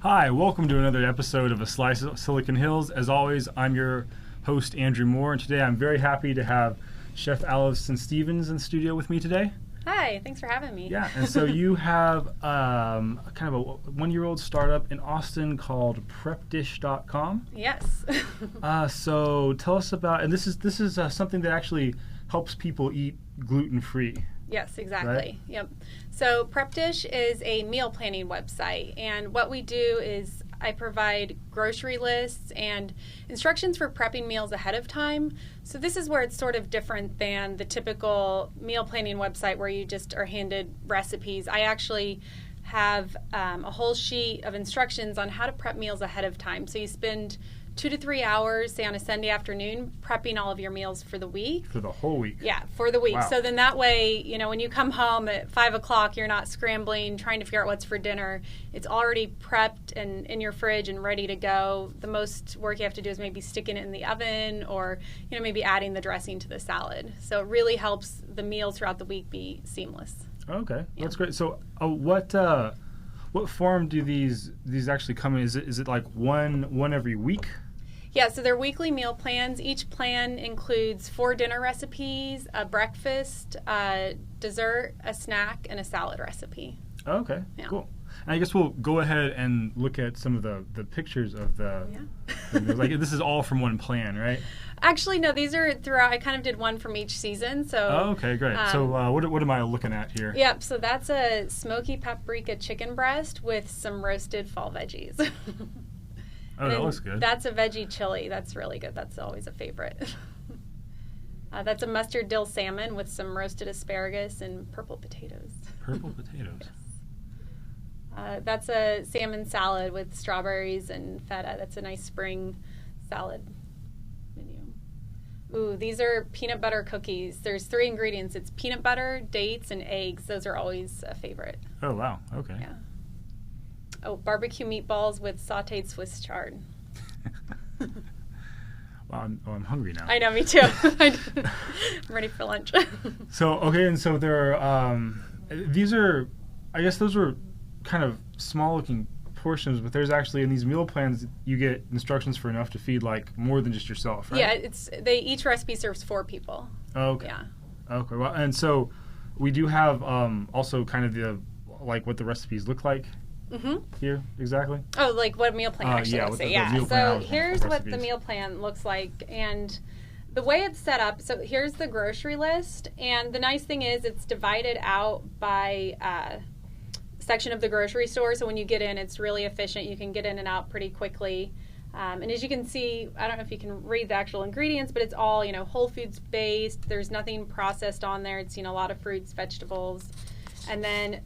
Hi, welcome to another episode of A Slice of Silicon Hills. As always, I'm your host, Andrew Moore, and today I'm very happy to have Chef Allison Stevens in the studio with me today. Hi, thanks for having me. Yeah, and so you have kind of a one-year-old startup in Austin called PrepDish.com. Yes. So tell us about, and this is something that actually helps people eat gluten-free. Yes, exactly. Right? Yep. So PrepDish is a meal planning website, and what we do is I provide grocery lists and instructions for prepping meals ahead of time. So this is where it's sort of different than the typical meal planning website where you just are handed recipes. I actually have a whole sheet of instructions on how to prep meals ahead of time. So you spend 2 to 3 hours, say on a Sunday afternoon, prepping all of your meals for the week. For the whole week? Yeah, for the week. Wow. So then that way, when you come home at 5 o'clock, you're not scrambling, trying to figure out what's for dinner. It's already prepped and in your fridge and ready to go. The most work you have to do is maybe sticking it in the oven or, maybe adding the dressing to the salad. So it really helps the meals throughout the week be seamless. Okay, Yeah. That's great. So what form do these actually come in? Is it like one every week? Yeah, so they're weekly meal plans. Each plan includes 4 dinner recipes, a breakfast, a dessert, a snack, and a salad recipe. Okay, Yeah. cool. And I guess we'll go ahead and look at some of the pictures of the like this is all from one plan, right? Actually, no, these are throughout. I kind of did one from each season. So. Oh, okay, great. So what am I looking at here? Yep, so that's a smoky paprika chicken breast with some roasted fall veggies. Oh, that looks good. That's a veggie chili. That's really good. That's always a favorite. That's a mustard dill salmon with some roasted asparagus and purple potatoes. Purple potatoes. Yes. That's a salmon salad with strawberries and feta. That's a nice spring salad menu. Ooh, these are peanut butter cookies. There's 3 ingredients. It's peanut butter, dates, and eggs. Those are always a favorite. Oh, wow. Okay. Yeah. Oh, barbecue meatballs with sautéed Swiss chard. Wow, I'm hungry now. I know, me too. I'm ready for lunch. So, okay, and so there are, these are, I guess those were kind of small looking portions, but there's actually in these meal plans, you get instructions for enough to feed like more than just yourself, right? Yeah, each recipe serves 4 people. Okay. Yeah. Okay, well, and so we do have also kind of what the recipes look like. Mm-hmm. Here, exactly? Oh, like what meal plan actually yeah, looks like. the Yeah, meal plan so here's what the recipes. meal plan looks like. And the way it's set up, so here's the grocery list. And the nice thing is it's divided out by section of the grocery store. So when you get in, it's really efficient. You can get in and out pretty quickly. And as you can see, I don't know if you can read the actual ingredients, but it's all, whole foods based. There's nothing processed on there. It's, a lot of fruits, vegetables. And then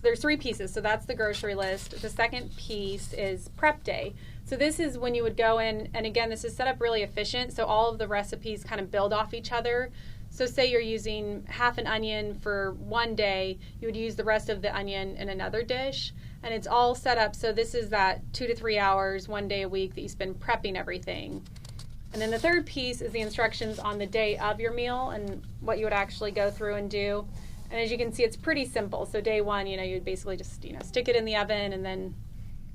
there's 3 pieces, so that's the grocery list. The second piece is prep day. So this is when you would go in, and again, this is set up really efficient, so all of the recipes kind of build off each other. So say you're using half an onion for one day, you would use the rest of the onion in another dish, and it's all set up, so this is that 2 to 3 hours, one day a week that you spend prepping everything. And then the third piece is the instructions on the day of your meal and what you would actually go through and do. And as you can see, it's pretty simple. So day 1, you'd basically just, stick it in the oven and then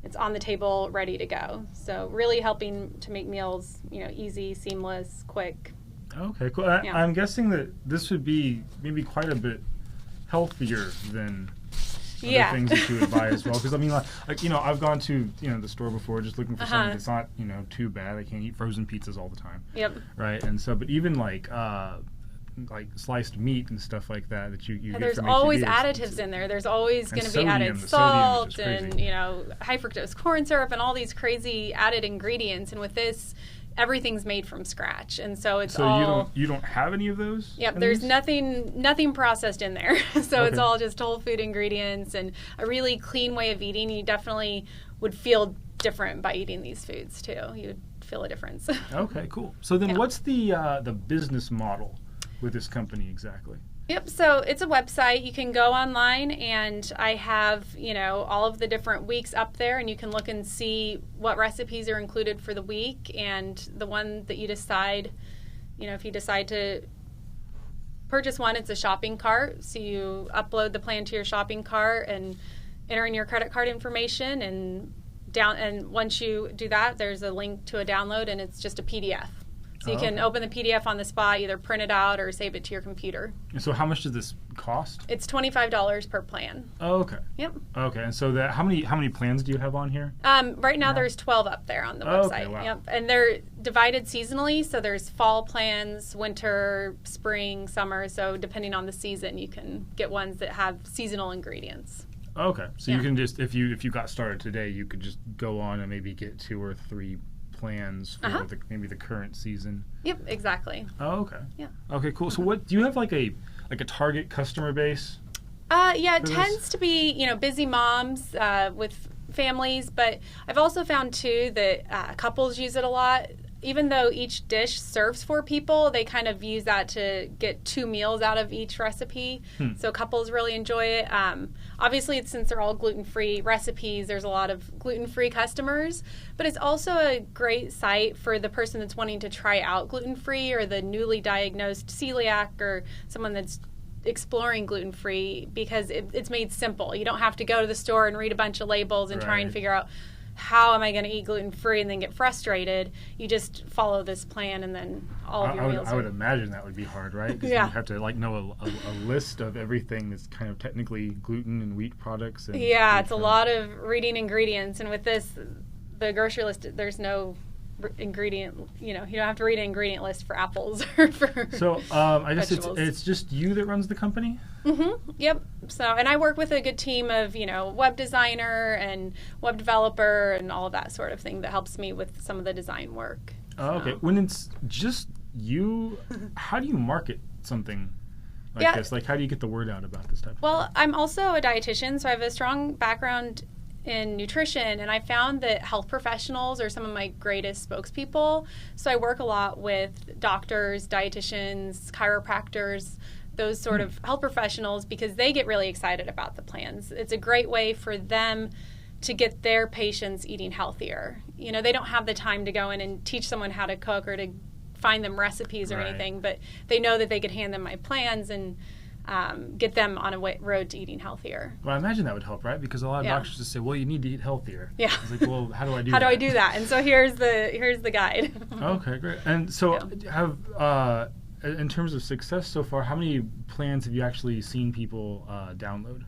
it's on the table ready to go. So really helping to make meals, easy, seamless, quick. Okay, cool. Yeah. I'm guessing that this would be maybe quite a bit healthier than other things that you would buy as well. Because I mean, I've gone to the store before just looking for something that's not too bad. I can't eat frozen pizzas all the time. Yep. Right, and so but even like sliced meat and stuff like that you get there's from always H-E-B additives in there. There's always going to be sodium, added the sodium is salt just and crazy. high fructose corn syrup and all these crazy added ingredients. And with this, everything's made from scratch, and so it's all. So you don't have any of those? Yep, in there's these? nothing processed in there. So Okay. It's all just whole food ingredients and a really clean way of eating. You definitely would feel different by eating these foods too. You would feel a difference. Okay, cool. So then, Yeah. what's the business model with this company exactly? Yep, so it's a website. You can go online and I have, all of the different weeks up there and you can look and see what recipes are included for the week and the one that you decide, if you decide to purchase one, it's a shopping cart. So you upload the plan to your shopping cart and enter in your credit card information and and once you do that, there's a link to a download, and it's just a PDF. So you can open the PDF on the spot, either print it out or save it to your computer. And so how much does this cost? It's $25 per plan. Oh, okay. Yep. Okay, and so how many plans do you have on here? Right now there's 12 up there on the website. Okay, wow. Yep. And they're divided seasonally, so there's fall plans, winter, spring, summer. So depending on the season, you can get ones that have seasonal ingredients. Okay, so you can just, if you got started today, you could just go on and maybe get 2 or 3 plans for maybe the current season. Yep, exactly. Oh, okay. Yeah. Okay, cool. So what do you have like a target customer base? Yeah, it tends to be, busy moms with families, but I've also found too that couples use it a lot. Even though each dish serves 4 people, they kind of use that to get 2 meals out of each recipe. So couples really enjoy it. Obviously, since they're all gluten-free recipes, there's a lot of gluten-free customers. But it's also a great site for the person that's wanting to try out gluten-free, or the newly diagnosed celiac, or someone that's exploring gluten-free, because it's made simple. You don't have to go to the store and read a bunch of labels and try and figure out, how am I going to eat gluten-free, and then get frustrated. You just follow this plan, and then all of your meals I would imagine that would be hard, right? Because you have to know a list of everything that's kind of technically gluten and wheat products. And it's a lot of reading ingredients. And with this, the grocery list, there's no ingredient, you don't have to read an ingredient list for apples or for So I guess vegetables. it's just you that runs the company? Yep. So, and I work with a good team of, web designer and web developer and all of that sort of thing that helps me with some of the design work. Oh, okay. When it's just you, how do you market something like this? Like, how do you get the word out about this type of thing? I'm also a dietitian, so I have a strong background in nutrition, and I found that health professionals are some of my greatest spokespeople. So I work a lot with doctors, dietitians, chiropractors, those sort of health professionals, because they get really excited about the plans. It's a great way for them to get their patients eating healthier. They don't have the time to go in and teach someone how to cook or to find them recipes or anything, but they know that they could hand them my plans and get them on a road to eating healthier. Well, I imagine that would help, right? Because a lot of doctors just say, well, you need to eat healthier. Yeah. It's like, well, how do I do that? How do I do that? And so here's the guide. Okay, great. And so have in terms of success so far, how many plans have you actually seen people download?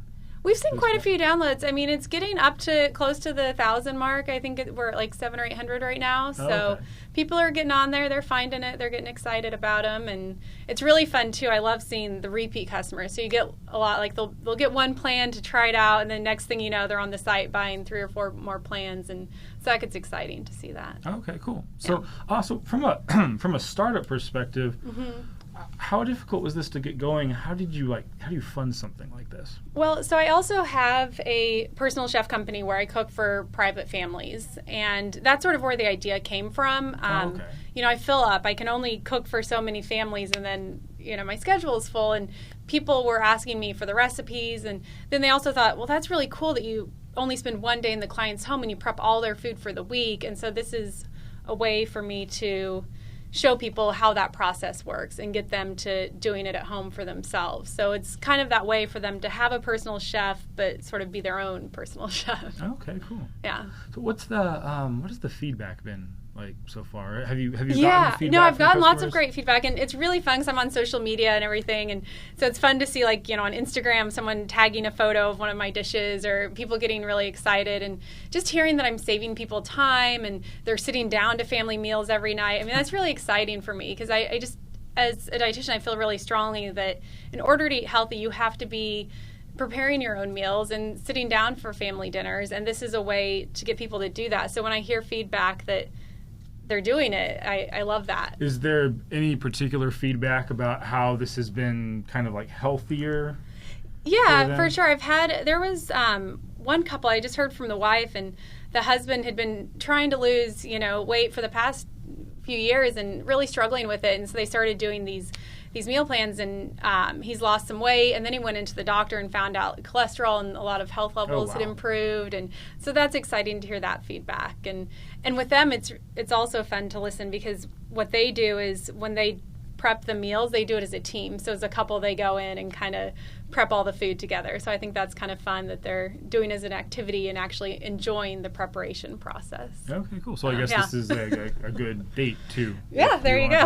We've seen quite a few downloads. I mean, it's getting up to close to the 1,000 mark. I think we're at like 700 or 800 right now. So people are getting on there. They're finding it. They're getting excited about them. And it's really fun, too. I love seeing the repeat customers. So you get a lot, like they'll get one plan to try it out, and then next thing you know, they're on the site buying 3 or 4 more plans. And so that gets exciting to see that. Okay, cool. So so from a startup perspective, how difficult was this to get going? How do you fund something like this? Well, so I also have a personal chef company where I cook for private families, and that's sort of where the idea came from. I fill up. I can only cook for so many families, and then my schedule is full, and people were asking me for the recipes, and then they also thought, well, that's really cool that you only spend one day in the client's home and you prep all their food for the week, and so this is a way for me to show people how that process works and get them to doing it at home for themselves. So it's kind of that way for them to have a personal chef, but sort of be their own personal chef. Okay, cool. Yeah. So what has the feedback been like so far? Have you gotten feedback? No, I've gotten lots customers? of great feedback, and it's really fun because I'm on social media and everything, and so it's fun to see on Instagram someone tagging a photo of one of my dishes, or people getting really excited, and just hearing that I'm saving people time and they're sitting down to family meals every night. I mean, that's really exciting for me, because I just, as a dietitian, I feel really strongly that in order to eat healthy, you have to be preparing your own meals and sitting down for family dinners, and this is a way to get people to do that. So when I hear feedback that they're doing it, I love that. Is there any particular feedback about how this has been kind of like healthier? Yeah, for sure. There was one couple, I just heard from the wife, and the husband had been trying to lose, weight for the past few years and really struggling with it. And so they started doing these meal plans, and he's lost some weight, and then he went into the doctor and found out cholesterol and a lot they health levels had improved, and so that's exciting to hear that feedback. And with them, it's also fun to listen, because what they do is when they prep the meals, they do it as a team. So as a couple, they go in and kind of prep all the food together. So I think that's kind of fun that they're doing as an activity and actually enjoying the preparation process. Okay, cool. So I guess this is a good date too. Yeah, there you go.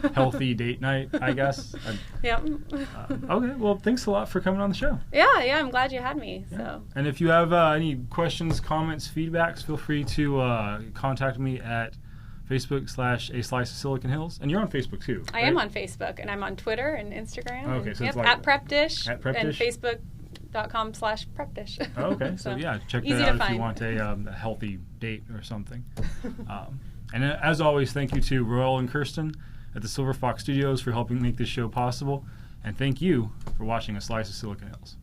Healthy date night, I guess. Yep. Okay, well, thanks a lot for coming on the show. Yeah, I'm glad you had me. Yeah. So. And if you have any questions, comments, feedbacks, feel free to contact me at Facebook/A Slice of Silicon Hills. And you're on Facebook too, I am on Facebook, and I'm on Twitter and Instagram. Okay, and, so it's like at Prep Dish. At Prep and Dish? Facebook.com/PrepDish. Okay, so yeah, check that out if you want a healthy date or something. And as always, thank you to Royal and Kirsten at the Silver Fox Studios for helping make this show possible. And thank you for watching A Slice of Silicon Hills.